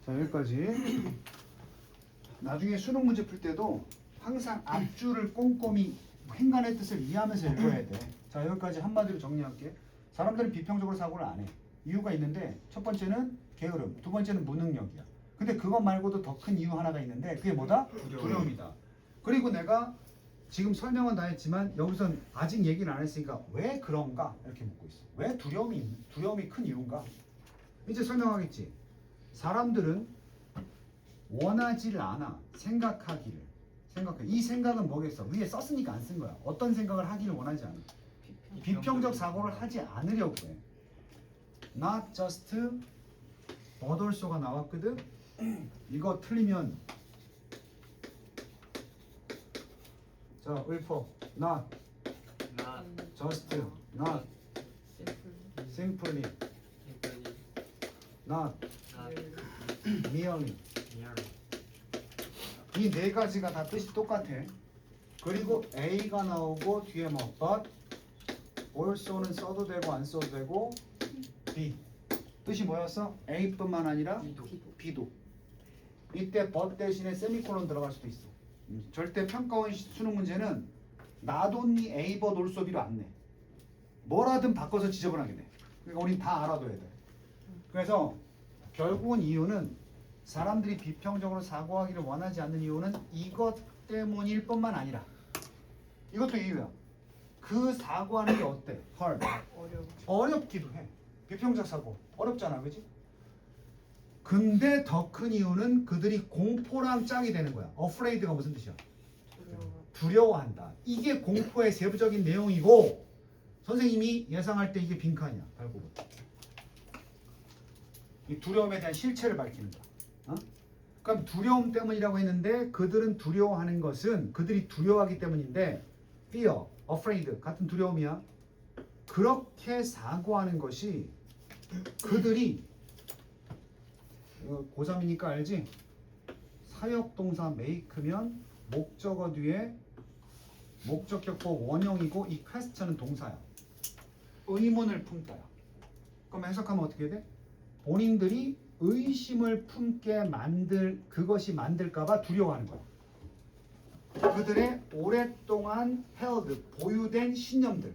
자, 여기까지. 나중에 수능 문제 풀 때도 항상 앞줄을 꼼꼼히 행간의 뜻을 이해하면서 읽어야 돼. 자, 여기까지 한마디로 정리할게. 사람들은 비평적으로 사고를 안 해. 이유가 있는데 첫 번째는 게으름, 두 번째는 무능력이야. 근데 그것 말고도 더 큰 이유 하나가 있는데 그게 뭐다? 두려움이다. 그리고 내가 지금 설명은 다 했지만 여기선 아직 얘기는 안 했으니까 왜 그런가? 이렇게 묻고 있어. 왜 두려움이 큰 이유인가? 이제 설명하겠지. 사람들은 원하지를 않아. 이 생각은 뭐겠어? 위에 썼으니까 안 쓴 거야. 어떤 생각을 하기를 원하지 않아. 비평적 사고를 하지 않으려고 해. Not just but also가 나왔거든. 이거 틀리면 자, 읊어. Not just, not simply, not merely. 이 네 가지가 다 뜻이 똑같아. 그리고 A가 나오고 뒤에 뭐 but, also는 써도 되고 안 써도 되고 B. 뜻이 뭐였어? A뿐만 아니라 B도. 이때 but 대신에 세미콜론 들어갈 수도 있어. 절대 평가원 수능 문제는 not only A but also B로 안 내. 뭐라든 바꿔서 지적을 하게 돼. 그러니까 우린 다 알아둬야 돼. 그래서 결국은 이유는 사람들이 비평적으로 사고하기를 원하지 않는 이유는 이것 때문일 뿐만 아니라 이것도 이유야. 그 사고하는 게 어때? 헐. 어렵기도 해. 비평적 사고 어렵잖아, 그지? 근데 더 큰 이유는 그들이 공포랑 짝이 되는 거야. afraid가 무슨 뜻이야? 두려워한다. 이게 공포의 세부적인 내용이고 선생님이 예상할 때 이게 빈칸이야. 발부분. 이 두려움에 대한 실체를 밝히는 거야. 어? 그럼 두려움 때문이라고 했는데 그들은 두려워하는 것은 그들이 두려워하기 때문인데 fear, afraid 같은 두려움이야. 그렇게 사고하는 것이 그들이 고3이니까 알지? 사역동사 make면 목적어 뒤에 목적격보 원형이고 이 question은 동사야. 의문을 품다야. 그럼 해석하면 어떻게 돼? 본인들이 의심을 품게 그것이 만들까봐 두려워하는 거야. 그들의 오랫동안 held, 보유된 신념들.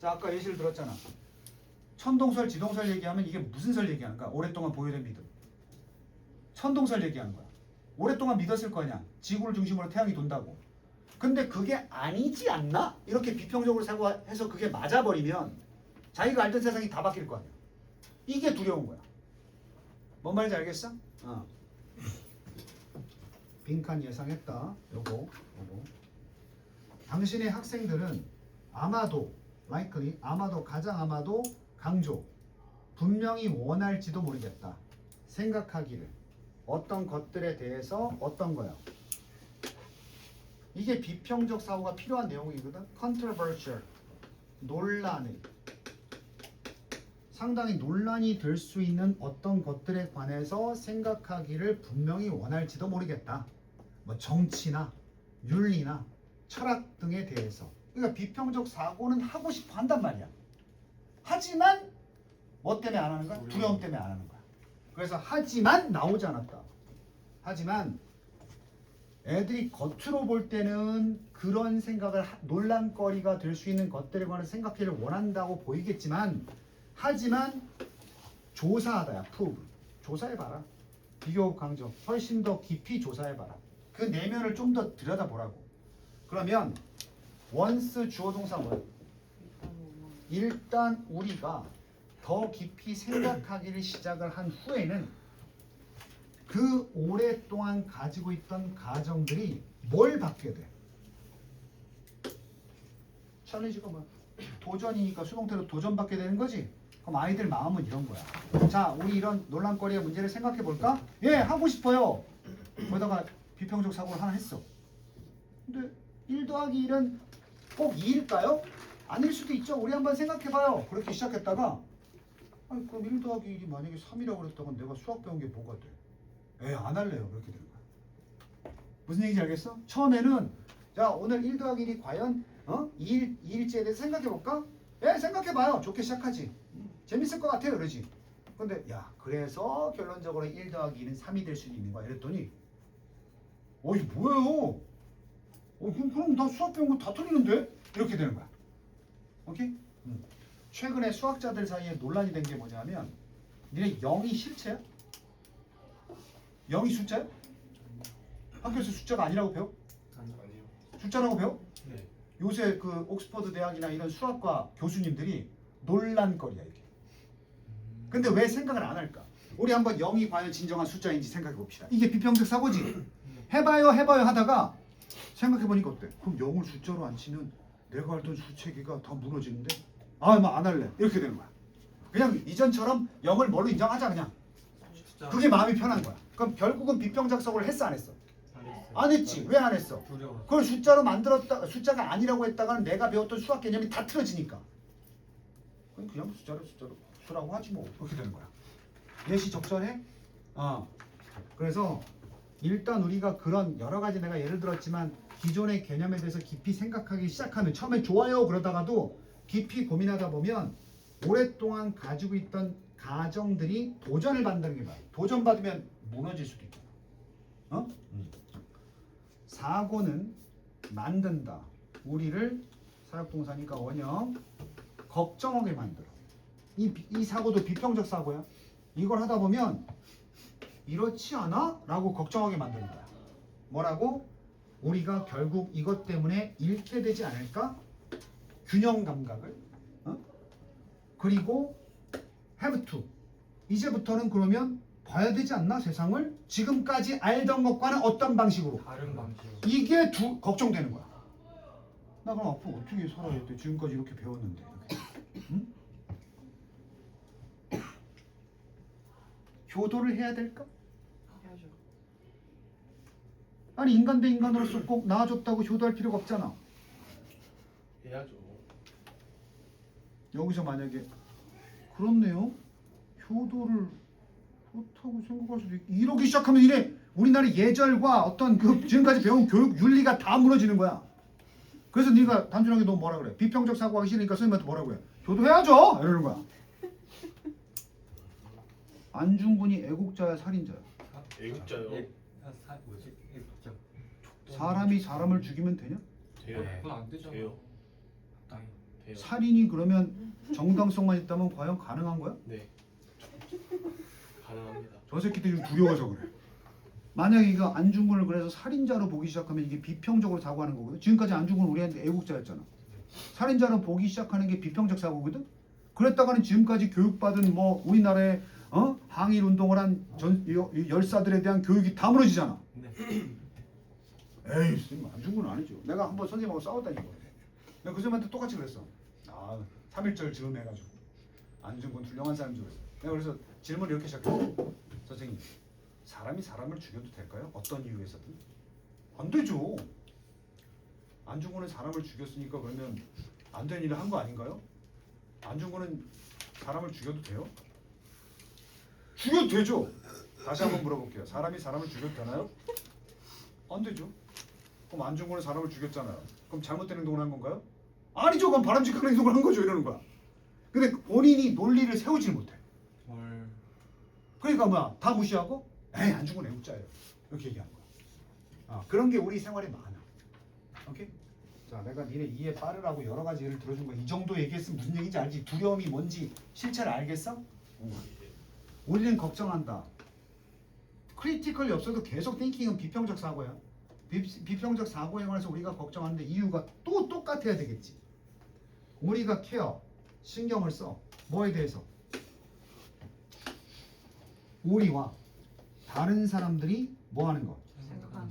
자, 아까 예시를 들었잖아. 천동설, 지동설 얘기하면 이게 무슨 설 얘기하는가? 오랫동안 보유된 믿음. 천동설 얘기하는 거야. 오랫동안 믿었을 거냐? 지구를 중심으로 태양이 돈다고. 근데 그게 아니지 않나? 이렇게 비평적으로 생각해서 그게 맞아버리면 자기가 알던 세상이 다 바뀔 거 아니야. 이게 두려운 거야. 뭔 말인지 알겠어? 빈칸 예상했다. 요거. 당신의 학생들은 아마도 likely, 가장 아마도 강조, 분명히 원할지도 모르겠다. 생각하기를. 어떤 것들에 대해서 어떤 거야? 이게 비평적 사고가 필요한 내용이거든. controversial, 논란의. 상당히 논란이 될 수 있는 어떤 것들에 관해서 생각하기를 분명히 원할지도 모르겠다. 뭐 정치나 윤리나 철학 등에 대해서. 그러니까 비평적 사고는 하고 싶어 한단 말이야. 하지만 뭐 때문에 안 하는 거야? 두려움 때문에 안 하는 거야. 그래서 하지만 나오지 않았다. 하지만 애들이 겉으로 볼 때는 그런 생각을 논란거리가 될 수 있는 것들에 관해서 생각하기를 원한다고 보이겠지만 하지만 조사하다야. prove. 조사해봐라. 비교 강조. 훨씬 더 깊이 조사해봐라. 그 내면을 좀 더 들여다보라고. 그러면 once 주어 동사 뭐야? 일단 우리가 더 깊이 생각하기를 시작을 한 후에는 그 오랫동안 가지고 있던 가정들이 뭘 받게 돼? 챌린지가 뭐야? 도전이니까 수동태로 도전받게 되는 거지? 그럼 아이들 마음은 이런 거야. 자, 우리 이런 논란거리의 문제를 생각해 볼까? 예, 하고 싶어요. 거기다가 비평적 사고를 하나 했어. 근데 1 더하기 1은 꼭 2일까요? 아닐 수도 있죠. 우리 한번 생각해 봐요. 그렇게 시작했다가 아니, 그럼 1 더하기 1이 만약에 3이라고 그랬다면 내가 수학 배운 게 뭐가 돼? 안 할래요. 그렇게 되는 거야. 무슨 얘기인지 알겠어? 처음에는 자, 오늘 1 더하기 1이 과연 2일째에 대해서 생각해 볼까? 생각해 봐요. 좋게 시작하지. 재밌을 것 같아요. 그러지. 근데 야 그래서 결론적으로 1 더하기 2는 3이 될 수 있는 거야. 이랬더니 이게 뭐예요? 그럼 나 수학 배운 거 다 틀리는데? 이렇게 되는 거야. 오케이? 최근에 수학자들 사이에 논란이 된 게 뭐냐면 니네 0이 실체야? 0이 숫자야? 학교에서 숫자가 아니라고 배워? 아니요. 숫자라고 배워? 네. 요새 그 옥스퍼드 대학이나 이런 수학과 교수님들이 논란거리야 이게. 근데 왜 생각을 안 할까? 우리 한번 0이 과연 진정한 숫자인지 생각해 봅시다. 이게 비평적 사고지. 해봐요 하다가 생각해 보니까 어때? 그럼 0을 숫자로 안 치면 내가 알던 수체계가 다 무너지는데? 안 할래. 이렇게 되는 거야. 그냥 이전처럼 0을 뭘로 인정하자 그냥. 그게 마음이 편한 거야. 그럼 결국은 비평적 사고를 했어 안 했어? 안 했지. 왜 안 했어? 두려워. 그걸 숫자로 만들었다 숫자가 아니라고 했다가는 내가 배웠던 수학 개념이 다 틀어지니까. 그냥 숫자로 수라고 하지 뭐. 그렇게 되는 거야. 예시 적절해? 그래서 일단 우리가 그런 여러 가지 내가 예를 들었지만 기존의 개념에 대해서 깊이 생각하기 시작하면 처음에 좋아요 그러다가도 깊이 고민하다 보면 오랫동안 가지고 있던 가정들이 도전을 받는다는 게 뭐야? 도전받으면 무너질 수도 있잖아. 사고는 만든다. 우리를 사역동사니까 원형 걱정하게 만들어. 이 사고도 비평적 사고야. 이걸 하다 보면 이렇지 않아? 라고 걱정하게 만드는 거야. 뭐라고? 우리가 결국 이것 때문에 잃게 되지 않을까? 균형 감각을. 그리고 have to. 이제부터는 그러면 봐야 되지 않나? 세상을 지금까지 알던 것과는 어떤 방식으로? 다른 방식으로. 이게 걱정되는 거야. 나 그럼 앞으로 어떻게 살아야 돼? 지금까지 이렇게 배웠는데. 이렇게. 응? 효도를 해야 될까? 해야죠. 아니 인간 대 인간으로서 꼭 나아졌다고 효도할 필요가 없잖아. 해야죠. 여기서 만약에 그렇네요. 효도를 좋다고 생각할 수도 있고 이러기 시작하면 이래 우리나라 예절과 어떤 그 지금까지 배운 교육 윤리가 다 무너지는 거야. 그래서 네가 단순하게 너 뭐라 그래? 비평적 사고하기 싫으니까 선생님한테 뭐라고 해? 효도해야죠. 이러는 거야. 안중근이 애국자야 살인자야? 애국자요. 뭐지? 애국자. 사람이 사람을 죽이면 되냐? 돼요. 그건 안 되잖아. 돼요. 당연히. 돼요. 살인이 그러면 정당성만 있다면 과연 가능한 거야? 네. 가능합니다. 저 새끼들이 두려워서 그래. 만약에 이거 안중근을 그래서 살인자로 보기 시작하면 이게 비평적으로 사고하는 거거든. 지금까지 안중근은 우리한테 애국자였잖아. 살인자로 보기 시작하는 게 비평적 사고거든. 그랬다가는 지금까지 교육받은 뭐 우리나라의 항일 운동을 한 열사들에 대한 교육이 다 무너지잖아. 네. 에이, 선생님 안중근은 아니죠. 내가 한번 선생님하고 싸웠다니까. 내가 그 선생님한테 똑같이 그랬어. 3.1절 즈음해가지고 안중근 훌륭한 사람인 줄 알았어. 내가 그래서 질문을 이렇게 시작했어. 선생님, 사람이 사람을 죽여도 될까요? 어떤 이유에서든? 안 되죠. 안중근은 사람을 죽였으니까 그러면 안 되는 일을 한 거 아닌가요? 안중근은 사람을 죽여도 돼요? 죽여도 되죠. 다시 한번 물어볼게요. 사람이 사람을 죽여도 되나요? 안 되죠. 그럼 안중근은 사람을 죽였잖아요. 그럼 잘못된 행동을 한 건가요? 아니죠. 그럼 바람직한 행동을 한 거죠. 이러는 거야. 근데 본인이 논리를 세우질 못해. 헐. 그러니까 뭐야? 다 무시하고 에이 안중근 애국자예요. 이렇게 얘기하는 거야. 그런 게 우리 생활에 많아. 오케이? 자, 내가 니네 이해 빠르라고 여러 가지 예를 들어준 거 이 정도 얘기했으면 무슨 얘기인지 알지? 두려움이 뭔지 실체를 알겠어? 우리는 걱정한다. 크리티컬이 없어도 계속 띵킹은 비평적 사고야. 비평적 사고에 관해서 우리가 걱정하는데 이유가 또 똑같아야 되겠지. 우리가 케어, 신경을 써. 뭐에 대해서? 우리와 다른 사람들이 뭐 하는 거?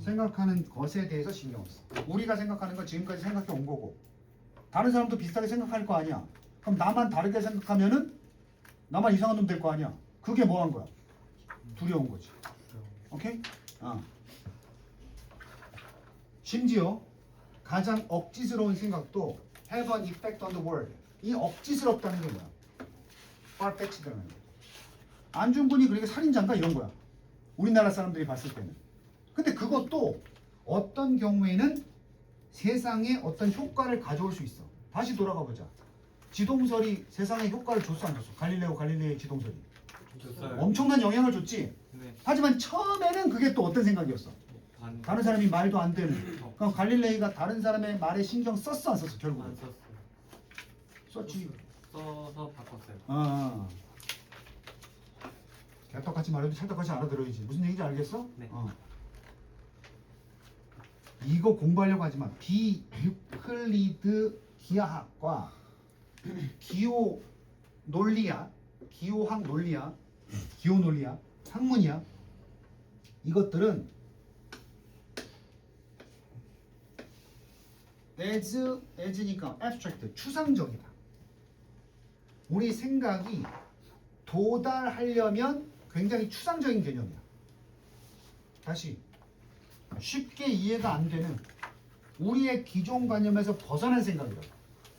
생각하는 것에 대해서 신경을 써. 우리가 생각하는 건 지금까지 생각해 온 거고 다른 사람도 비슷하게 생각할 거 아니야. 그럼 나만 다르게 생각하면은 나만 이상한 놈 될 거 아니야. 그게 뭐 한 거야? 두려운 거지. 오케이? 심지어 가장 억지스러운 생각도 have an effect on the world. 이 억지스럽다는 게 뭐야? far-fetched라는 거야. 안중근이 그러니까 살인자인가 이런 거야. 우리나라 사람들이 봤을 때는. 근데 그것도 어떤 경우에는 세상에 어떤 효과를 가져올 수 있어. 다시 돌아가 보자. 지동설이 세상에 효과를 줬어 안 줬어? 갈릴레오 갈릴레이의 지동설이. 줬어요. 엄청난 영향을 줬지. 네. 하지만 처음에는 그게 또 어떤 생각이었어? 다른 사람이 말도 안 되는. 그럼 갈릴레이가 다른 사람의 말에 신경 썼어 안 썼어 결국? 안 썼어요. 썼지. 써서 바꿨어요. 개떡같이 말해도 찰떡같이 알아들어야지. 무슨 얘기인지 알겠어? 네. 이거 공부하려고 하지 마. 비유클리드 기하학과 기호 논리학, 기호학 논리학, 기호 논리학, 학문이야. 이것들은 as니까 abstract, 추상적이다. 우리 생각이 도달하려면 굉장히 추상적인 개념이야. 다시 쉽게 이해가 안 되는 우리의 기존관념에서 벗어난 생각이라고.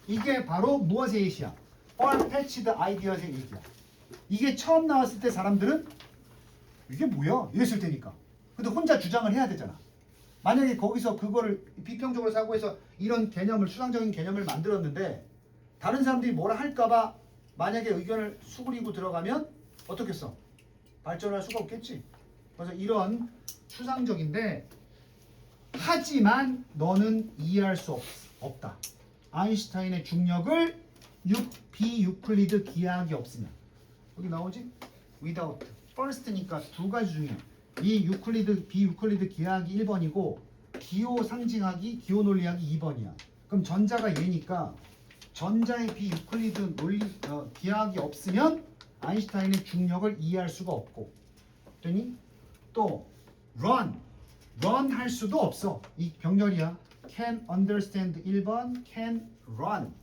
이게 바로 무엇의 예시야? far-fetched ideas의 얘기야. 이게 처음 나왔을 때 사람들은 이게 뭐야? 이랬을 테니까. 근데 혼자 주장을 해야 되잖아. 만약에 거기서 그거를 비평적으로 사고해서 이런 개념을, 추상적인 개념을 만들었는데 다른 사람들이 뭐라 할까봐 만약에 의견을 수그리고 들어가면 어떻겠어? 발전할 수가 없겠지. 그래서 이런 추상적인데 하지만 너는 이해할 수 없다. 아인슈타인의 중력을 비유클리드 기하학이 없으면. 여기 나오지? without. first니까 두 가지 중에 이 비유클리드 기하학이 1번이고 기호 상징학이 기호 논리학이 2번이야. 그럼 전자가 얘니까 전자의 비유클리드 기하학이 없으면 아인슈타인의 중력을 이해할 수가 없고, 됐니? 또 run 할 수도 없어. 이 병렬이야. can understand 1번, can run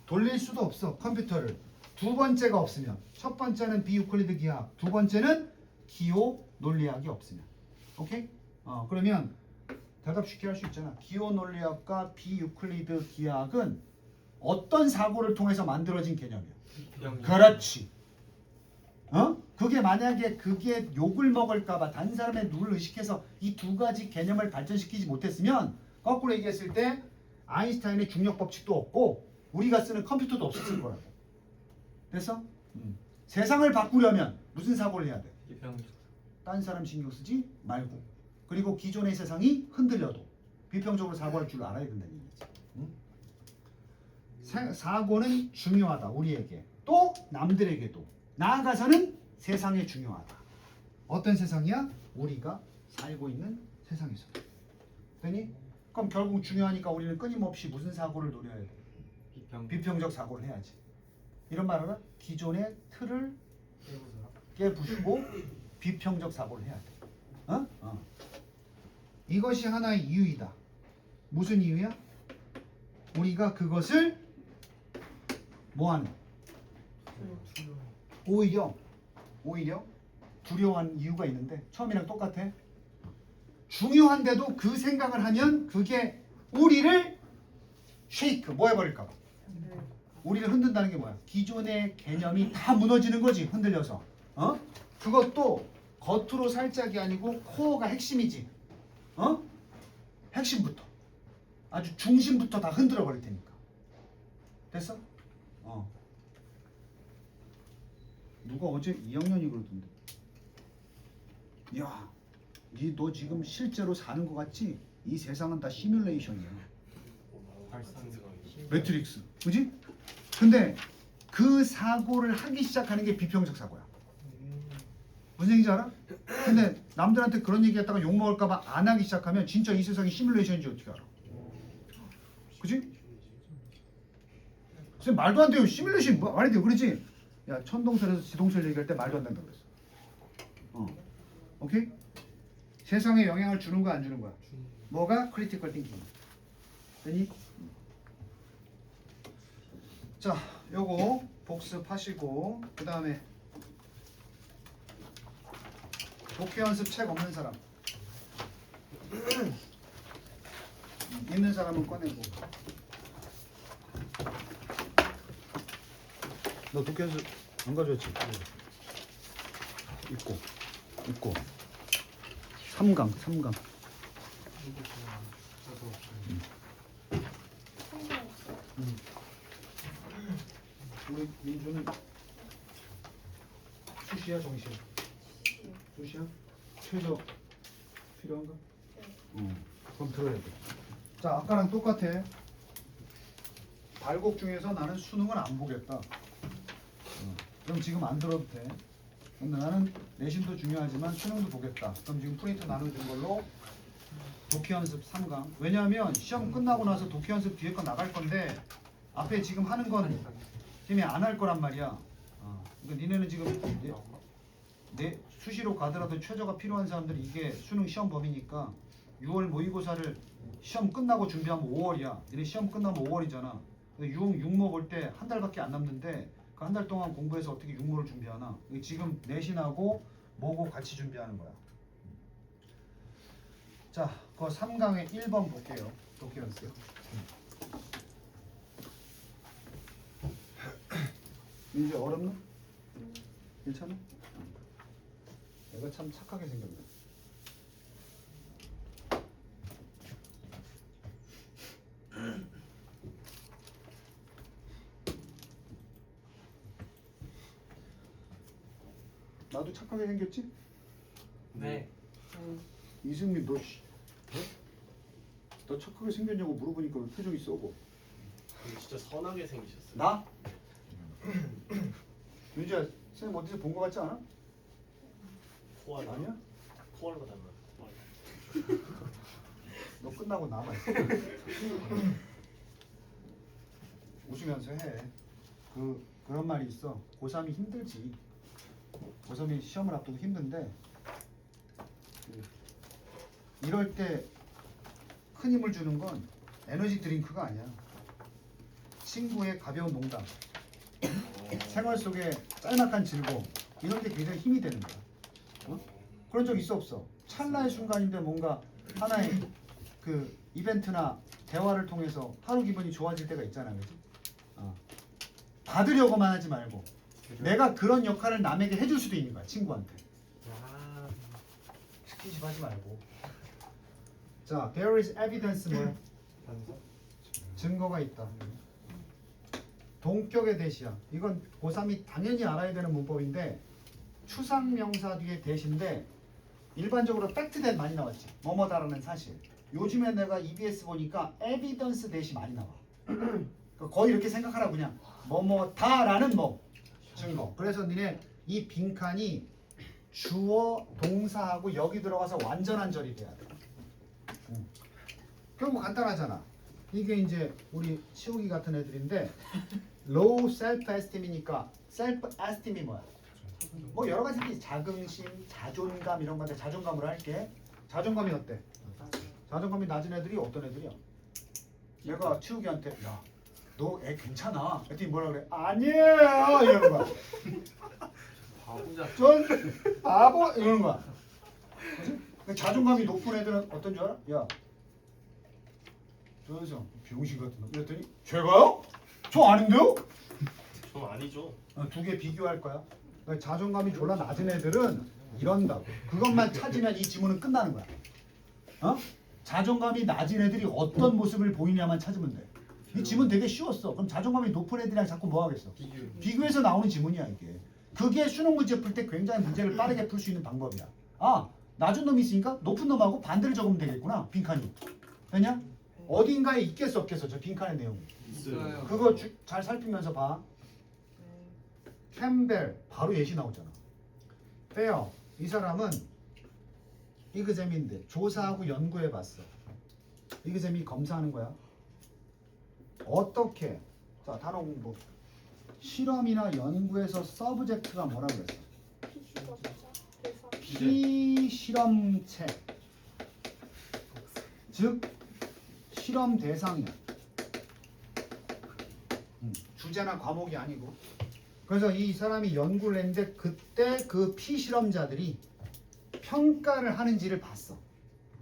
돌릴 수도 없어 컴퓨터를. 두 번째가 없으면, 첫 번째는 비유클리드 기하학, 두 번째는 기호 논리학이 없으면. 오케이? 그러면 대답 쉽게 할 수 있잖아. 기호 논리학과 비유클리드 기하학은 어떤 사고를 통해서 만들어진 개념이야. 그렇지. 그게 만약에 그게 욕을 먹을까봐 다른 사람의 눈을 의식해서 이 두 가지 개념을 발전시키지 못했으면 거꾸로 얘기했을 때 아인슈타인의 중력 법칙도 없고 우리가 쓰는 컴퓨터도 없었을 거라고. 됐어? 세상을 바꾸려면 무슨 사고를 해야 돼? 딴 사람 신경 쓰지 말고. 그리고 기존의 세상이 흔들려도 비평적으로 사고할 줄 알아야 된다는 얘기지. 사고는 중요하다 우리에게. 또 남들에게도. 나아가서는 세상에 중요하다. 어떤 세상이야? 우리가 살고 있는 세상에서. 되니? 그럼 결국 중요하니까 우리는 끊임없이 무슨 사고를 노려야 돼? 비평적 사고를 해야지. 이런 말 알아? 기존의 틀을 깨부수고 비평적 사고를 해야 돼. 이것이 하나의 이유이다. 무슨 이유야? 우리가 그것을 뭐하는? 오히려 두려워하는 이유가 있는데 처음이랑 똑같아. 중요한데도 그 생각을 하면 그게 우리를 쉐이크 뭐 해버릴까 봐. 우리를 흔든다는 게 뭐야? 기존의 개념이 다 무너지는 거지. 흔들려서. 그것도 겉으로 살짝이 아니고 코어가 핵심이지. 핵심부터 아주 중심부터 다 흔들어 버릴 테니까. 됐어? 누가 어제 2학년이 그러던데. 야, 너 지금 실제로 사는 거 같지? 이 세상은 다 시뮬레이션이야. 매트릭스, 그지? 근데 그 사고를 하기 시작하는 게 비평적 사고야. 무슨 얘기인지 알아? 근데 남들한테 그런 얘기 했다가 욕먹을까봐 안 하기 시작하면 진짜 이 세상이 시뮬레이션인지 어떻게 알아? 그지? 선생님 말도 안 돼요. 시뮬레이션 말이 돼요. 그러지? 야, 천동설에서 지동설 얘기할 때 말도 안 된다고 그랬어. 오케이? 세상에 영향을 주는 거야 안 주는 거야? 뭐가? 크리티컬 띵킹. 되니? 자, 요거 복습하시고 그 다음에 독해 연습 책 없는 사람 있는 사람은 꺼내고. 너 독해 연습 안 가져왔지? 있고 3강 우리 민주는 수시 수시야 정시? 수시야? 최저 필요한가? 그럼 들어야 돼. 자, 아까랑 똑같아. 발곡 중에서 나는 수능은 안 보겠다. 그럼 지금 안 들어도 돼. 근데 나는 내신도 중요하지만 수능도 보겠다. 그럼 지금 프린트 나눠준 걸로 독해 연습 3강. 왜냐하면 시험 끝나고 나서 독해 연습 뒤에 거 나갈 건데 앞에 지금 하는 건 팀이 안 할 거란 말이야. 그러니까 니네는 지금 내 수시로 가더라도 최저가 필요한 사람들이 이게 수능 시험 범위니까 6월 모의고사를 시험 끝나고 준비하면 5월이야. 니네 시험 끝나면 5월이잖아. 육모 볼 때 한 달밖에 안 남는데 그 한 달 동안 공부해서 어떻게 육모를 준비하나? 지금 내신하고 모고 같이 준비하는 거야. 자, 그 3강의 1번 볼게요. 독해 연습. 이제 어렵나? 괜찮아? 내가 참 착하게 생겼네. 나도 착하게 생겼지? 네. 이승민 너 착하게 생겼냐고 물어보니까 왜 표정이 썩어? 근데 진짜 선하게 생기셨어요. 나? 윤주야, 선생님 어디서 본 거 같지 않아? 코알라. 아니야? 코알라 닮아요. 너 끝나고 남아 있어. 웃으면서 해. 그런 말이 있어. 고3이 힘들지. 고3이 시험을 앞두고 힘든데 이럴 때 큰 힘을 주는 건 에너지 드링크가 아니야. 친구의 가벼운 농담, 생활 속의 짤막한 즐거움 이런 게 굉장히 힘이 되는 거야. 그런 적 있어 없어? 찰나의 순간인데 뭔가 하나의 그 이벤트나 대화를 통해서 하루 기분이 좋아질 때가 있잖아, 그지? 받으려고만 하지 말고 내가 그런 역할을 남에게 해줄 수도 있는 거야, 친구한테. 스킨십 하지 말고. 자, there is evidence 뭐야? 증거가 있다. 동격의 대시야. 이건 고3이 당연히 알아야 되는 문법인데 추상명사 뒤에 대시인데 일반적으로 팩트 대 많이 나왔지. 뭐뭐다라는 사실. 요즘에 내가 EBS 보니까 에비던스 대시 많이 나와. 거의 이렇게 생각하라 그냥. 뭐뭐다라는 뭐 증거. 그래서 니네 이 빈칸이 주어 동사하고 여기 들어가서 완전한 절이 돼야 돼. 결국 간단하잖아. 이게 이제 우리 치우기 같은 애들인데 low self-esteem이니까 self-esteem이 뭐야? 뭐 여러 가지 있지. 자긍심, 자존감 이런 건데 자존감으로 할게. 자존감이 어때? 자존감이 낮은 애들이 어떤 애들이야? 내가 치우기한테 야, 너 애 괜찮아. 그랬더니 뭐라 그래? 아니에요 이러는 거야. 바보자. 전 바보 이러는 거야. 그치? 자존감이 높은 애들은 어떤 줄 알아? 야, 조현성 병신 같은 놈. 그랬더니 제가요? 저 아닌데요? 좀 아니죠. 두 개 비교할 거야. 그러니까 자존감이 졸라 낮은 애들은 이런다고. 그것만 찾으면 이 지문은 끝나는 거야. 자존감이 낮은 애들이 어떤 모습을 보이냐만 찾으면 돼. 이 지문 되게 쉬웠어. 그럼 자존감이 높은 애들이랑 자꾸 뭐 하겠어? 비교해서 나오는 지문이야 이게. 그게 수능 문제 풀 때 굉장히 문제를 빠르게 풀 수 있는 방법이야. 낮은 놈이 있으니까 높은 놈하고 반대를 적으면 되겠구나. 빈칸이. 되냐? 어딘가에 있겠어 없겠어 저 빈칸의 내용. 있어요. 그거 잘 살피면서 봐. 캠벨 바로 예시 나오잖아. 페어 이 사람은 이그잼인데 조사하고 연구해봤어. 이그잼이 검사하는 거야. 어떻게? 자 단어 공부. 실험이나 연구에서 서브젝트가 뭐라고 그랬어? 피실험체. 즉 실험 대상이야. 주제나 과목이 아니고. 그래서 이 사람이 연구를 했는데 그때 그 피실험자들이 평가를 하는지를 봤어.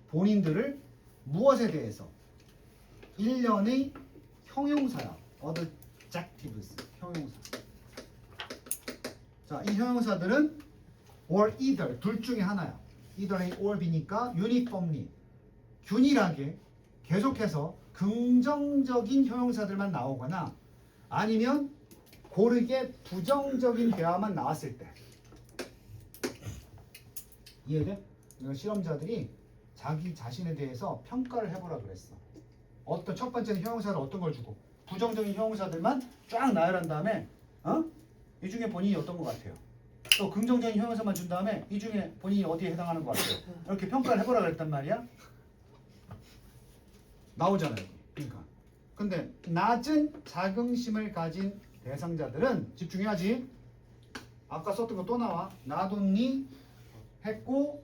본인들을 무엇에 대해서? 1년의 형용사야. adjectives. 형용사. 자, 이 형용사들은 or either 둘 중에 하나야. either A or B니까 uniformly 균일하게 계속해서 긍정적인 형용사들만 나오거나 아니면 고르게 부정적인 대화만 나왔을 때 이해돼? 그러니까 실험자들이 자기 자신에 대해서 평가를 해보라 그랬어. 어떤 첫 번째는 형용사를 어떤 걸 주고 부정적인 형용사들만 쫙 나열한 다음에 이 중에 본인이 어떤 것 같아요. 또 긍정적인 형용사만 준 다음에 이 중에 본인이 어디에 해당하는 것 같아요. 이렇게 평가를 해보라 그랬단 말이야. 나오잖아요. 그러니까. 근데 낮은 자긍심을 가진 대상자들은 집중해야지. 아까 썼던 거 또 나와. not only 했고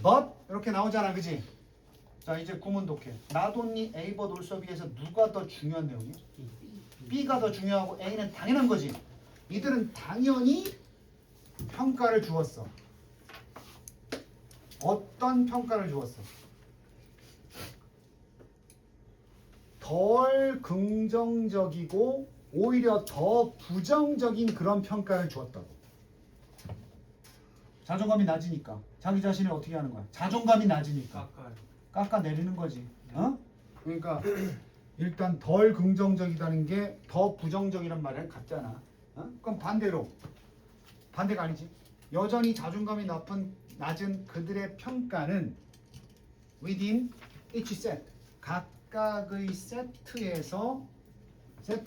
but 이렇게 나오잖아, 그지? 자 이제 구문 독해. not only A but also B에서 누가 더 중요한 내용이야? B가 더 중요하고 A는 당연한 거지. 이들은 당연히 평가를 주었어. 어떤 평가를 주었어? 덜 긍정적이고 오히려 더 부정적인 그런 평가를 주었다고. 자존감이 낮으니까 자기 자신을 어떻게 하는 거야? 자존감이 낮으니까 깎아요. 깎아내리는 거지. 그러니까 일단 덜 긍정적이다는 게 더 부정적이란 말이랑 같잖아. 그럼 반대가 아니지. 여전히 자존감이 낮은 그들의 평가는 within each set, 각각의 세트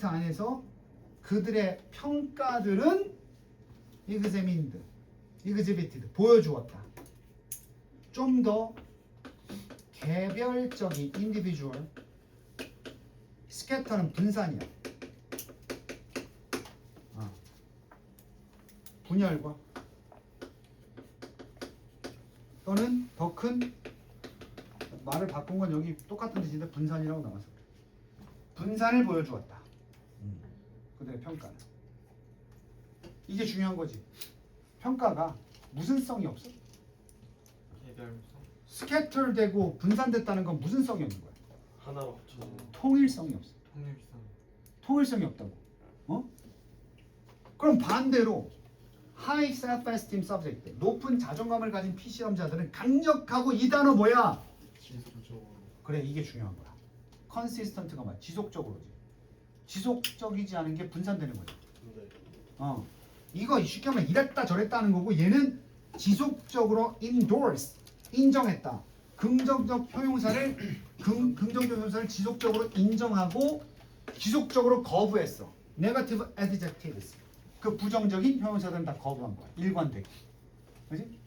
안에서 그들의 평가들은 exhibited, 보여주었다. 좀 더 개별적인 individual, scatter는 분산이야. 분열과 또는 더 큰, 말을 바꾼 건 여기 똑같은 뜻인데 분산이라고 나와서 분산을 보여주었다. 그들의 평가는. 이게 중요한 거지. 평가가 무슨 성이 없어? 개별성. 스캐터 되고 분산됐다는 건 무슨 성이 없는 거야? 하나로 합쳐서 통일성이 없어. 통일성. 통일성이 없다고. 그럼 반대로 high self-esteem subject, 높은 자존감을 가진 피실험자들은 강력하고 이 단어 뭐야? 지속적으로. 그래, 이게 중요한 거야. consistent가 뭐야? 지속적으로지. 지속적이지 않은 게 분산되는 거지. 네. 이거 쉽게 하면 이랬다 저랬다 하는 거고, 얘는 지속적으로 endorse, 인정했다. 긍정적 형용사를 지속적으로 인정하고 지속적으로 거부했어. negative adjectives. 그 부정적인 형용사들은 다 거부한 거야. 일관되게. 그렇지?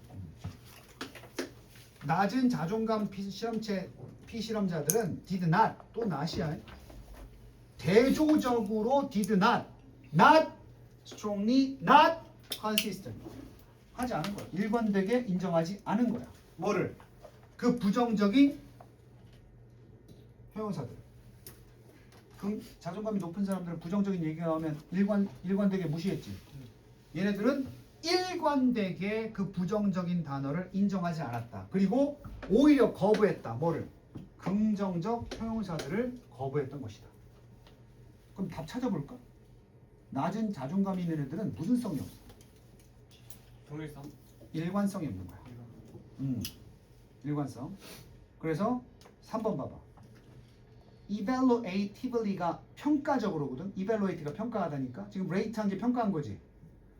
낮은 자존감 피실험자들은 did not, 또 not이야. 대조적으로 did not strongly, not consistent 하지 않은 거야. 일관되게 인정하지 않은 거야. 뭐를? 그 부정적인 형용사들. 자존감이 높은 사람들은 부정적인 얘기가 나오면 일관되게 무시했지. 얘네들은 일관되게 그 부정적인 단어를 인정하지 않았다. 그리고 오히려 거부했다. 뭐를? 긍정적 형용사들을 거부했던 것이다. 그럼 답 찾아볼까? 낮은 자존감이 있는 애들은 무슨 성이 없어? 통일성. 일관성이 없는 거야. 일관성. 그래서 3번 봐봐. evaluatively가 평가적으로거든. evaluate가 평가하다니까. 지금 rate한 게 평가한 거지.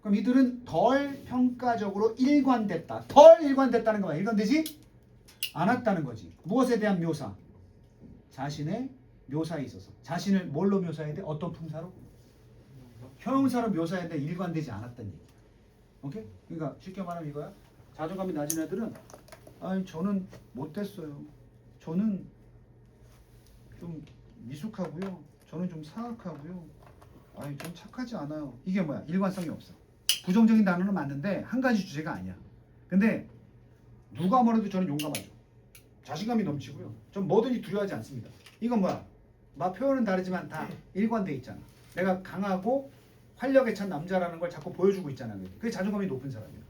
그럼 이들은 덜 평가적으로 일관됐다. 덜 일관됐다는 거야. 일관되지 않았다는 거지. 무엇에 대한 묘사? 자신의 묘사에 있어서. 자신을 뭘로 묘사해야 돼? 어떤 품사로? 형용사로 묘사해야 돼. 일관되지 않았다는 얘기야. 오케이? 그러니까 쉽게 말하면 이거야. 자존감이 낮은 애들은 아니 저는 못됐어요. 저는 좀 미숙하고요. 저는 좀 사악하고요. 아니 좀 착하지 않아요. 이게 뭐야? 일관성이 없어. 부정적인 단어는 맞는데 한 가지 주제가 아니야. 근데 누가 뭐래도 저는 용감하죠. 자신감이 넘치고요. 전 뭐든지 두려워하지 않습니다. 이건 뭐야? 표현은 다르지만 다 일관돼 있잖아. 내가 강하고 활력에 찬 남자라는 걸 자꾸 보여주고 있잖아. 그게 자존감이 높은 사람이야.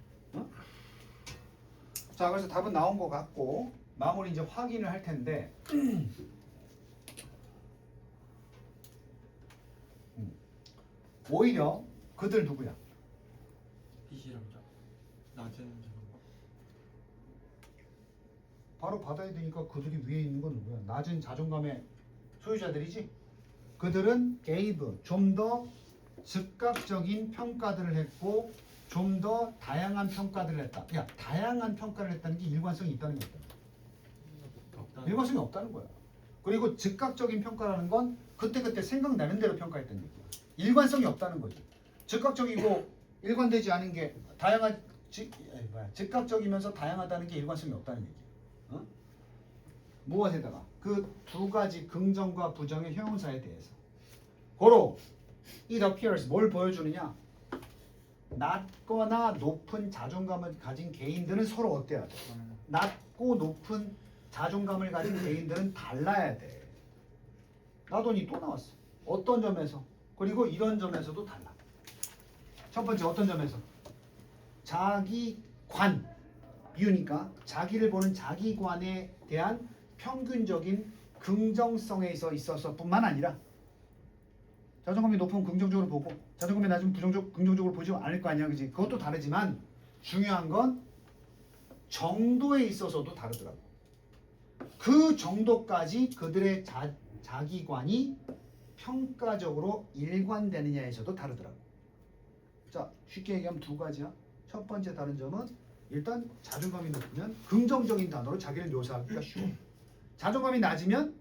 자, 그래서 답은 나온 것 같고 마무리 이제 확인을 할 텐데. 오히려 그들 누구야? 피실험자. 낮은 자존감. 바로 받아야 되니까 그들이 위에 있는 건 누구야? 낮은 자존감의 소유자들이지. 그들은 gave 좀 더 즉각적인 평가들을 했고 좀 더 다양한 평가들을 했다. 야, 다양한 평가를 했다는 게 일관성이 있다는 게 없다. 일관성이 없다는 거야. 그리고 즉각적인 평가라는 건 그때그때 생각나는 대로 평가했다는 얘기야. 일관성이 없다는 거지. 즉각적이고 일관되지 않은 게 즉각적이면서 다양하다는 게 일관성이 없다는 얘기야. 어? 무엇에다가 그 두 가지 긍정과 부정의 형용사에 대해서 고로 it appears 뭘 보여주느냐? 낮거나 높은 자존감을 가진 개인들은 서로 어때야 돼? 낮고 높은 자존감을 가진 개인들은 달라야 돼. 나돈이 또 나왔어. 어떤 점에서? 그리고 이런 점에서도 달라. 첫 번째 어떤 점에서? 자기관 이유니까 자기를 보는 자기관에 대한 평균적인 긍정성에 있어서 뿐만 아니라 자존감이 높으면 긍정적으로 보고 자존감이 낮으면 긍정적으로 보지 않을 거 아니야, 그지? 그것도 다르지만 중요한 건 정도에 있어서도 다르더라고. 그 정도까지 그들의 자기관이 평가적으로 일관되느냐에서도 다르더라고. 자, 쉽게 얘기하면 두 가지야. 첫 번째 다른 점은 일단 자존감이 높으면 긍정적인 단어로 자기를 묘사하기가 쉬워. 자존감이 낮으면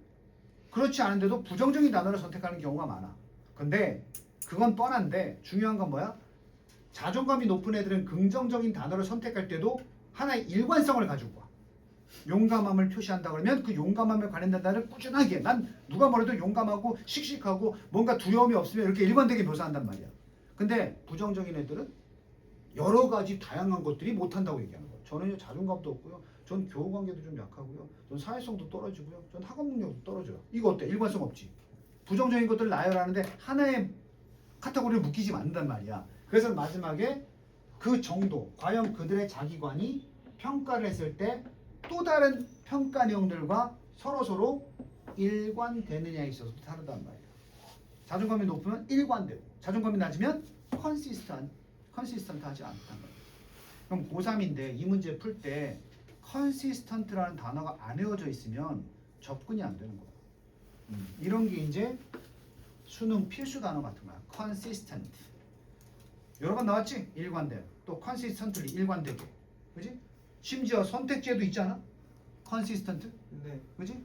그렇지 않은데도 부정적인 단어를 선택하는 경우가 많아. 근데 그건 뻔한데 중요한 건 뭐야? 자존감이 높은 애들은 긍정적인 단어를 선택할 때도 하나의 일관성을 가지고 와. 용감함을 표시한다 그러면 그 용감함에 관련된 단어를 꾸준하게 난 누가 뭐래도 용감하고 씩씩하고 뭔가 두려움이 없으면 이렇게 일관되게 묘사한단 말이야. 근데 부정적인 애들은 여러 가지 다양한 것들이 못한다고 얘기하는 거야. 저는 자존감도 없고요. 전 교우관계도 좀 약하고요. 전 사회성도 떨어지고요. 전 학업 능력도 떨어져요. 이거 어때? 일관성 없지. 부정적인 것들을 나열하는데 하나의 카테고리를 묶이지 않는단 말이야. 그래서 마지막에 그 정도, 과연 그들의 자기관이 평가를 했을 때 또 다른 평가 내용들과 서로 일관되느냐에 있어서 다르단 말이야. 자존감이 높으면 일관되고 자존감이 낮으면 컨시스턴트하지 않단 말이야. 그럼 고3인데 이 문제 풀 때 컨시스턴트라는 단어가 안 외워져 있으면 접근이 안 되는 거야. 이런 게 이제 수능 필수 단어 같은 거야. consistent. 여러 번 나왔지? 일관돼. 또 consistently 일관되게. 그지? 심지어 선택지에도 있잖아. consistent. 네. 그지?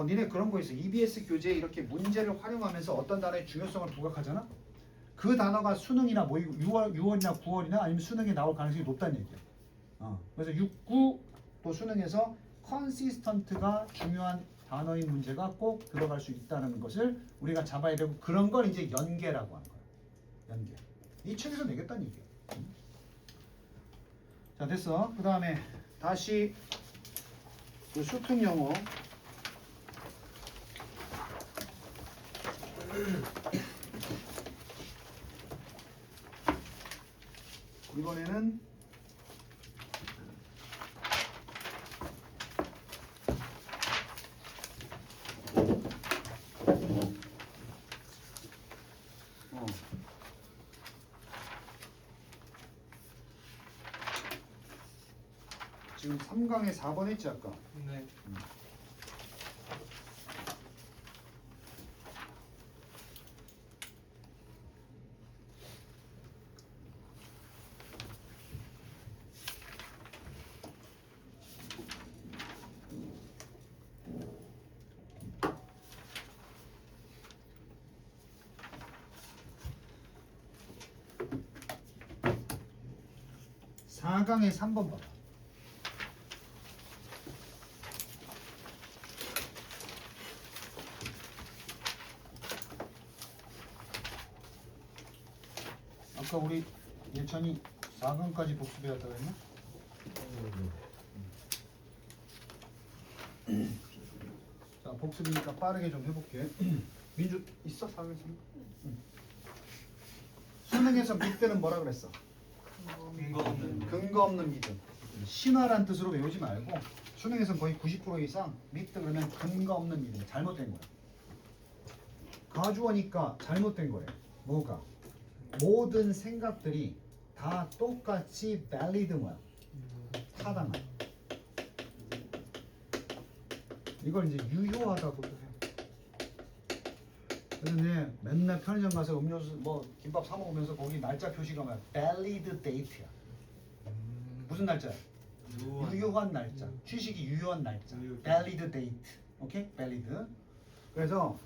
니네 그런 거 있어. EBS 교재에 이렇게 문제를 활용하면서 어떤 단어의 중요성을 부각하잖아. 그 단어가 수능이나 뭐 6월이나 9월이나 아니면 수능에 나올 가능성이 높다는 얘기야. 그래서 6, 9 또 수능에서 consistent가 중요한 단어인 문제가 꼭 들어갈 수 있다는 것을 우리가 잡아야 되고 그런 걸 이제 연계라고 하는 거야. 연계. 이 책에서 내겠다는 얘기야. 자, 됐어. 그 다음에 다시 그 수특 영어 이번에는 지금 3강에 4번 했지 아까. 네. 사 4강에 3번 봐봐. 아까 우리 예찬이 4강까지 복습해왔다고 했나? 자, 복습이니까 빠르게 좀 해볼게. 민주 있어? 4강에서? 수능에서 밑대는 뭐라 그랬어? 근거 없는 믿음. 신화란 뜻으로 외우지 말고 수능에서는 거의 90% 이상 믿드 그러면 근거 없는 믿음. 잘못된 거야. 가주어니까 잘못된 거예요. 뭐가? 모든 생각들이 다 똑같이 valid 뭐야? 타당한. 이걸 이제 유효하다고도 해요. 그래서 내 맨날 편의점 가서 음료수 뭐 김밥 사 먹으면서 거기 날짜 표시가 뭐야? valid date야. 무슨 날짜야? 유효한 날짜. 취식이 유효한 날짜. valid date. 오케이? valid. 그래서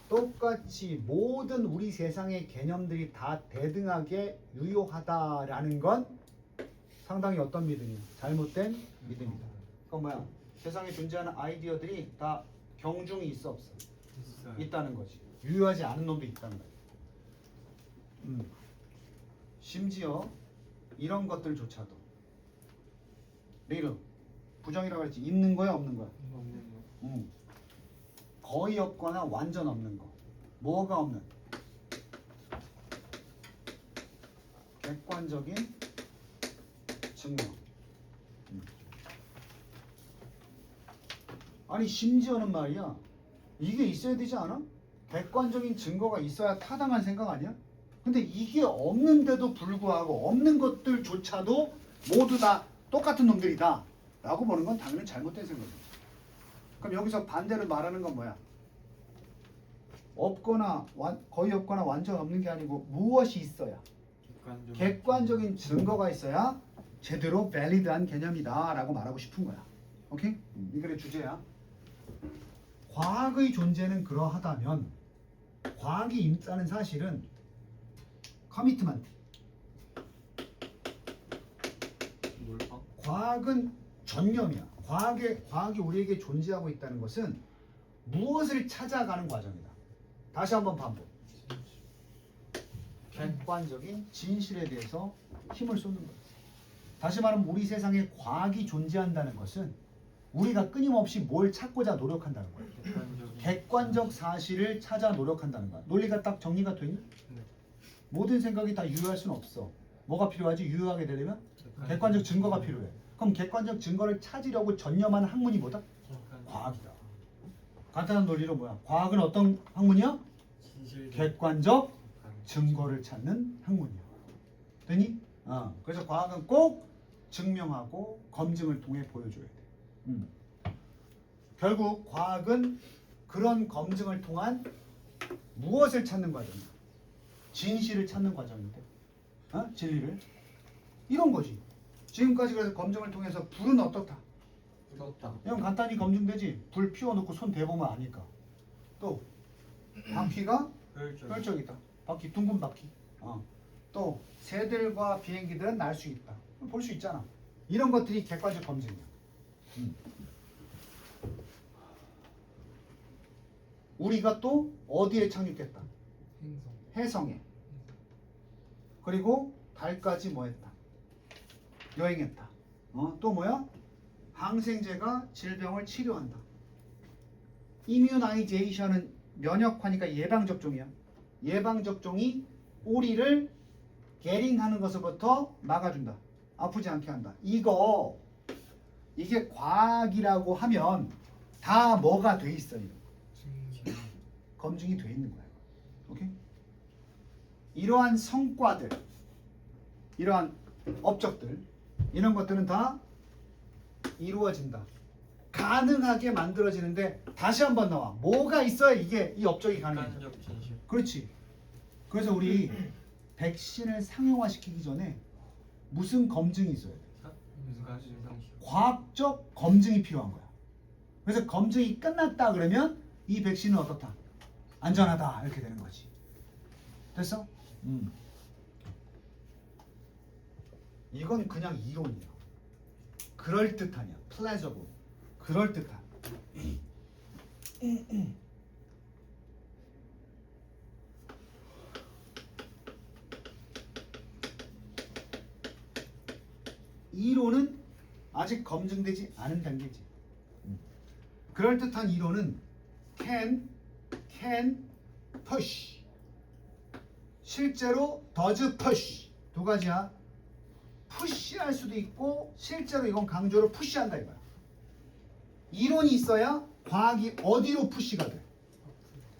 똑같이 모든 우리 세상의 개념들이 다 대등하게 유효하다라는 건 상당히 어떤 믿음이야? 잘못된 믿음이다. 그건 뭐야? 세상에 존재하는 아이디어들이 다 경중이 있어 없어? 있어요. 있다는 거지. 유효하지 않은 놈도 있다는 거야. 심지어 이런 것들조차도 리루 부정이라고 했지. 있는 거야 없는 거야? 없는 거. 거의 없거나 완전 없는 거. 뭐가 없는? 객관적인 증명. 아니 심지어는 말이야. 이게 있어야 되지 않아? 객관적인 증거가 있어야 타당한 생각 아니야? 근데 이게 없는데도 불구하고 없는 것들조차도 모두 다 똑같은 놈들이다 라고 보는 건 당연히 잘못된 생각이야. 그럼 여기서 반대로 말하는 건 뭐야? 없거나 거의 없거나 완전 없는 게 아니고 무엇이 있어야? 객관적인 증거가 있어야 제대로 밸리드한 개념이다 라고 말하고 싶은 거야. 오케이? 이 글의 주제야. 과학의 존재는 그러하다면 과학이 있다는 사실은 커미트먼트. 뭘까? 과학은 전념이야. 과학이 우리에게 존재하고 있다는 것은 무엇을 찾아가는 과정이다. 다시 한번 반복. 객관적인 진실에 대해서 힘을 쏟는 거야. 다시 말하면 우리 세상에 과학이 존재한다는 것은 우리가 끊임없이 뭘 찾고자 노력한다는 거야. 객관적 사실을 찾아 노력한다는 거야. 논리가 딱 정리가 돼 있나? 네. 모든 생각이 다 유효할 수는 없어. 뭐가 필요하지? 유효하게 되려면 객관적 증거가 필요해. 그럼 객관적 증거를 찾으려고 전념하는 학문이 뭐다? 과학이다. 간단한 논리로 뭐야? 과학은 어떤 학문이야? 객관적 증거를 찾는 학문이야. 되니? 그래서 과학은 꼭 증명하고 검증을 통해 보여줘야 돼. 결국 과학은 그런 검증을 통한 무엇을 찾는 과정이야? 진실을 찾는 과정인데, 진리를 이런 거지. 지금까지 그래서 검증을 통해서 불은 어떻다? 부럽다. 이건 간단히 검증되지. 불 피워놓고 손 대보면 아니까. 또 바퀴가 혈적이다. 바퀴 둥근 바퀴. 또 새들과 비행기들은 날 수 있다. 볼 수 있잖아. 이런 것들이 객관적 검증이야. 우리가 또 어디에 착륙했다? 해성에. 그리고 달까지 뭐했다? 여행했다. 또 뭐야? 항생제가 질병을 치료한다. 이뮤나이제이션은 면역하니까 예방접종이야. 예방접종이 우리를 게링하는 것으로부터 막아준다. 아프지 않게 한다. 이게 과학이라고 하면 다 뭐가 돼 있어요? 검증이 돼 있는 거야. 오케이? 이러한 성과들, 이러한 업적들, 이런 것들은 다 이루어진다. 가능하게 만들어지는데 다시 한번 나와. 뭐가 있어야 이게 이 업적이 가능해? 객관적 진실. 그렇지. 그래서 우리 백신을 상용화시키기 전에 무슨 검증이 있어야 돼? 과학적 검증이 필요한 거야. 그래서 검증이 끝났다 그러면 이 백신은 어떻다? 안전하다 이렇게 되는 거지. 됐어? 이건 그냥 이론이야. 그럴듯하냐? 플레저블. 그럴듯한. 이론은 아직 검증되지 않은 단계지. 그럴듯한 이론은 can push. 실제로 does push. 두 가지야. 푸시할 수도 있고 실제로 이건 강조로 푸시한다 이거야. 이론이 있어야 과학이 어디로 푸시가 돼?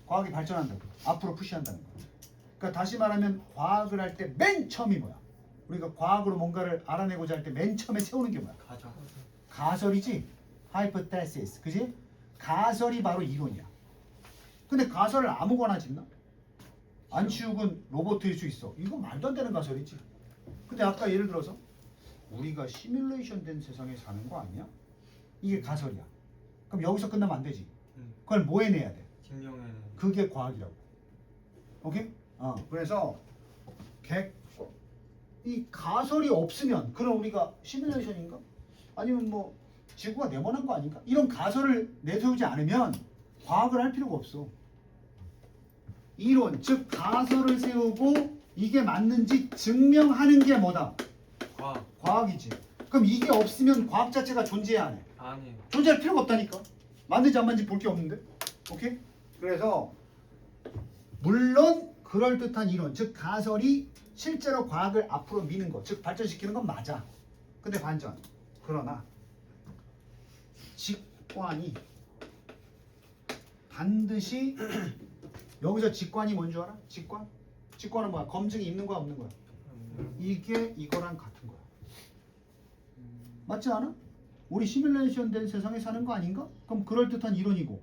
과학이 발전한다고. 앞으로 푸시한다는 거야. 그러니까 다시 말하면 과학을 할 때 맨 처음이 뭐야? 우리가 과학으로 뭔가를 알아내고자 할 때 맨 처음에 세우는 게 뭐야? 가설이지. hypothesis. 그지? 가설이 바로 이론이야. 근데 가설을 아무거나 짓나? 안 치우건 로봇일 수 있어. 이거 말도 안 되는 가설이지. 근데 아까 예를 들어서 우리가 시뮬레이션 된 세상에 사는 거 아니야? 이게 가설이야. 그럼 여기서 끝나면 안 되지. 그걸 뭐 해내야 돼? 증명해내는. 그게 과학이라고. 오케이? 그래서 이 가설이 없으면 그럼 우리가 시뮬레이션인가? 아니면 뭐 지구가 네모난 거 아닌가? 이런 가설을 내세우지 않으면 과학을 할 필요가 없어. 이론, 즉 가설을 세우고 이게 맞는지 증명하는 게 뭐다? 과학이지. 그럼 이게 없으면 과학 자체가 존재해야 안 해? 아니에요. 존재할 필요가 없다니까. 맞는지 안 맞는지 볼 게 없는데. 오케이? 그래서 물론 그럴듯한 이론, 즉 가설이 실제로 과학을 앞으로 미는 것, 즉 발전시키는 건 맞아. 근데 반전. 그러나 직관이 반드시 여기서 직관이 뭔 줄 알아? 직관? 직관은 뭐야? 검증이 있는 거야 없는 거야? 이게 이거랑 같은 거야. 맞지 않아? 우리 시뮬레이션 된 세상에 사는 거 아닌가? 그럼 그럴듯한 이론이고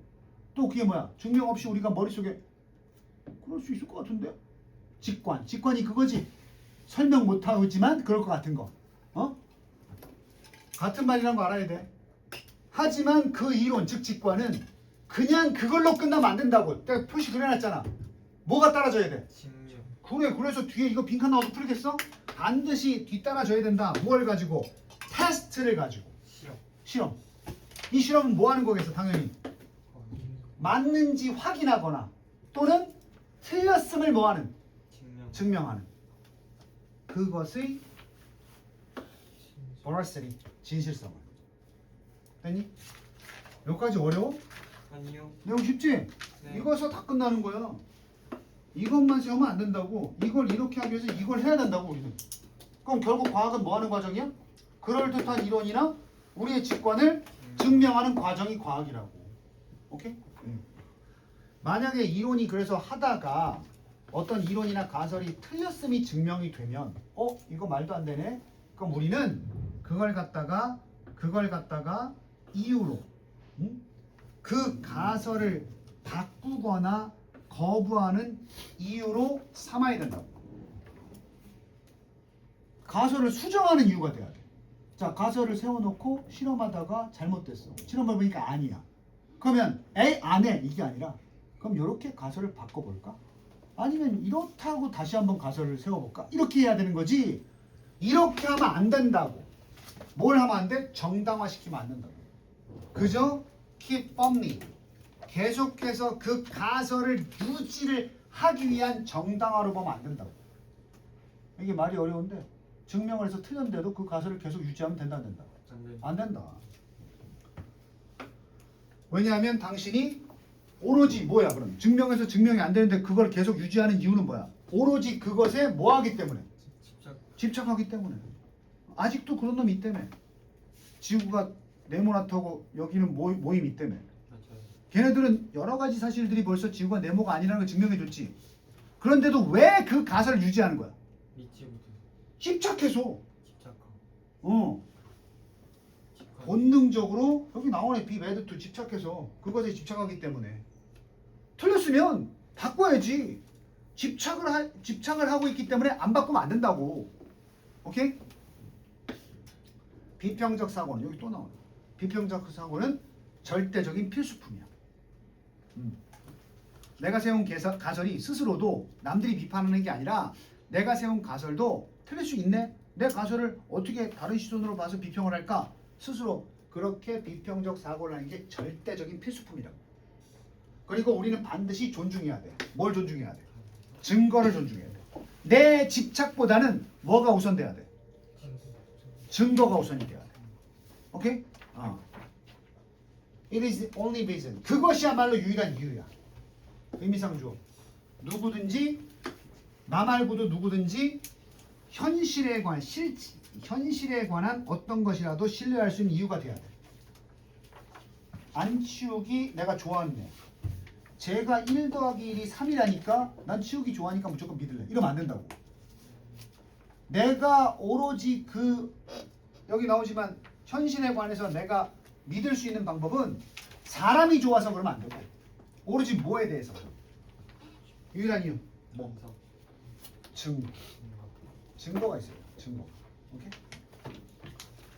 또 그게 뭐야? 증명 없이 우리가 머릿속에 그럴 수 있을 것 같은데? 직관이 그거지. 설명 못하지만 그럴 것 같은 거. 같은 말이라는 거 알아야 돼. 하지만 그 이론, 즉 직관은 그냥 그걸로 끝나면 안 된다고. 내가 표시 그려놨잖아. 뭐가 따라줘야 돼? 증명. 그래, 그래서 뒤에 이거 빈칸 나와서 풀겠어? 반드시 뒤따라줘야 된다. 뭘 가지고? 테스트를 가지고. 실험. 이 실험은 뭐 하는 거겠어? 당연히 맞는지 확인하거나 또는 틀렸음을 뭐 하는? 증명하는. 그것의 veracity, 진실성을. 됐니? 여기까지 어려워? 아니요. 내용 쉽지? 네. 이거에서 다 끝나는 거야. 이것만 세우면 안 된다고. 이걸 이렇게 하기 위해서 이걸 해야 된다고 우리는. 그럼 결국 과학은 뭐 하는 과정이야? 그럴듯한 이론이나 우리의 직관을 증명하는 과정이 과학이라고. 오케이? 만약에 이론이 그래서 하다가 어떤 이론이나 가설이 틀렸음이 증명이 되면 이거 말도 안 되네. 그럼 우리는 그걸 갖다가 이유로 그 가설을 바꾸거나 거부하는 이유로 삼아야 된다고. 가설을 수정하는 이유가 돼야 돼. 자, 가설을 세워놓고 실험하다가 잘못됐어. 실험을 보니까 아니야. 그러면 에이 안 해 이게 아니라 그럼 이렇게 가설을 바꿔볼까? 아니면 이렇다고 다시 한번 가설을 세워볼까? 이렇게 해야 되는 거지. 이렇게 하면 안 된다고. 뭘 하면 안 돼? 정당화시키면 안 된다고. 그저 keep firmly. 계속해서 그 가설을 유지를 하기 위한 정당화로 보면 안 된다고. 이게 말이 어려운데 증명을 해서 틀렸는데도 그 가설을 계속 유지하면 된다 안 된다? 안 된다. 왜냐하면 당신이 오로지 뭐야 그럼 증명해서 증명이 안 되는데 그걸 계속 유지하는 이유는 뭐야? 오로지 그것에 뭐 하기 때문에? 집착하기 때문에. 아직도 그런 놈이 있다며. 지구가 네모나타고 여기는 모임이 있다며. 걔네들은 여러 가지 사실들이 벌써 지구가 네모가 아니라는 걸 증명해줬지. 그런데도 왜 그 가설을 유지하는 거야? 믿지 못해. 집착해서. 집착하고. 본능적으로 여기 나오네 be mad to 집착해서 그것에 집착하기 때문에. 틀렸으면 바꿔야지. 집착을 하고 있기 때문에 안 바꾸면 안 된다고. 오케이? 비평적 사고는 여기 또 나오네. 비평적 사고는 절대적인 필수품이야. 내가 세운 가설이 스스로도 남들이 비판하는 게 아니라 내가 세운 가설도 틀릴 수 있네. 내 가설을 어떻게 다른 시선으로 봐서 비평을 할까? 스스로 그렇게 비평적 사고를 하는 게 절대적인 필수품이라고. 그리고 우리는 반드시 존중해야 돼. 뭘 존중해야 돼? 증거를 존중해야 돼. 내 집착보다는 뭐가 우선돼야 돼? 증거가 우선이 돼야 돼. 오케이? It is the only reason. 그것이야말로 유일한 이유야. 의미상 주어. 누구든지 나 말고도 누구든지 현실에 관한 어떤 것이라도 신뢰할 수 있는 이유가 돼야 돼. 안 치우기 내가 좋아하는 애. 제가 1 더하기 1이 3이라니까 난 치우기 좋아하니까 무조건 믿을래. 이러면 안 된다고. 내가 오로지 여기 나오지만 현실에 관해서 내가 믿을 수 있는 방법은 사람이 좋아서 그러면 안 되고 오로지 뭐에 대해서 유일한 이유 뭐 증거가 있어요. 증거. 오케이?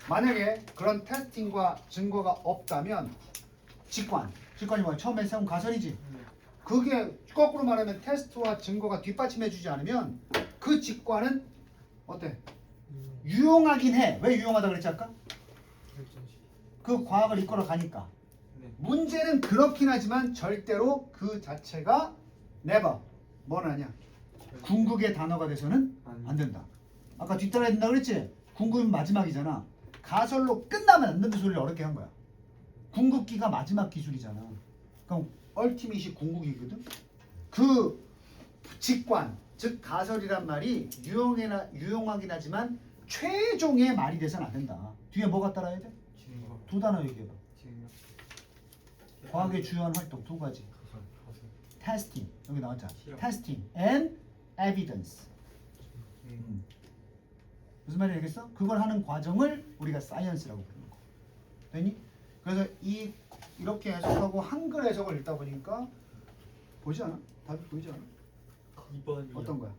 만약에 그런 테스팅과 증거가 없다면 직관이 뭐야? 처음에 세운 가설이지. 그게 거꾸로 말하면 테스트와 증거가 뒷받침해주지 않으면 그 직관은 어때? 유용하긴 해. 왜 유용하다 그랬지 아까? 그 과학을 이끌어 가니까. 네. 문제는 그렇긴 하지만 절대로 그 자체가 never 뭐는 아니야. 궁극의 단어가 돼서는 안 된다. 아까 뒤따라야 된다 그랬지? 궁극은 마지막이잖아. 가설로 끝나면 안 된다 소리를 어렵게 한 거야. 궁극기가 마지막 기술이잖아. 그럼 얼티밋이 궁극이거든. 그 직관, 즉 가설이란 말이 유용하긴 하지만 최종의 말이 돼서는 안 된다. 뒤에 뭐가 따라야 돼? 증거. 두 단어 얘기해봐. 증거. 과학의 주요한 활동 두 가지. 가설. 테스팅 여기 나왔잖아. 시험. 테스팅 and evidence. 무슨 말인지 알겠어? 그걸 하는 과정을 우리가 사이언스라고 부르는 거. 됐니? 그래서 이렇게 해석하고 한글 해석을 읽다 보니까 보이지 않아? 답이 보이지 않아? 2번이요. 어떤 거야?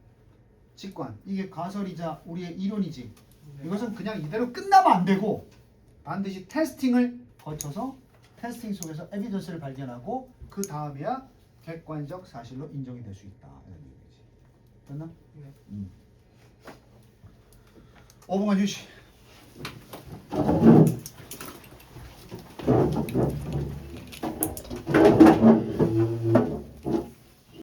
직관. 이게 가설이자 우리의 이론이지. 네. 이것은 그냥 이대로 끝나면 안 되고 반드시 테스팅을 거쳐서 테스팅 속에서 에비던스를 발견하고 그 다음에야 객관적 사실로 인정이 될 수 있다. 이런 얘기지. 됐나? 네. 5분간 휴식.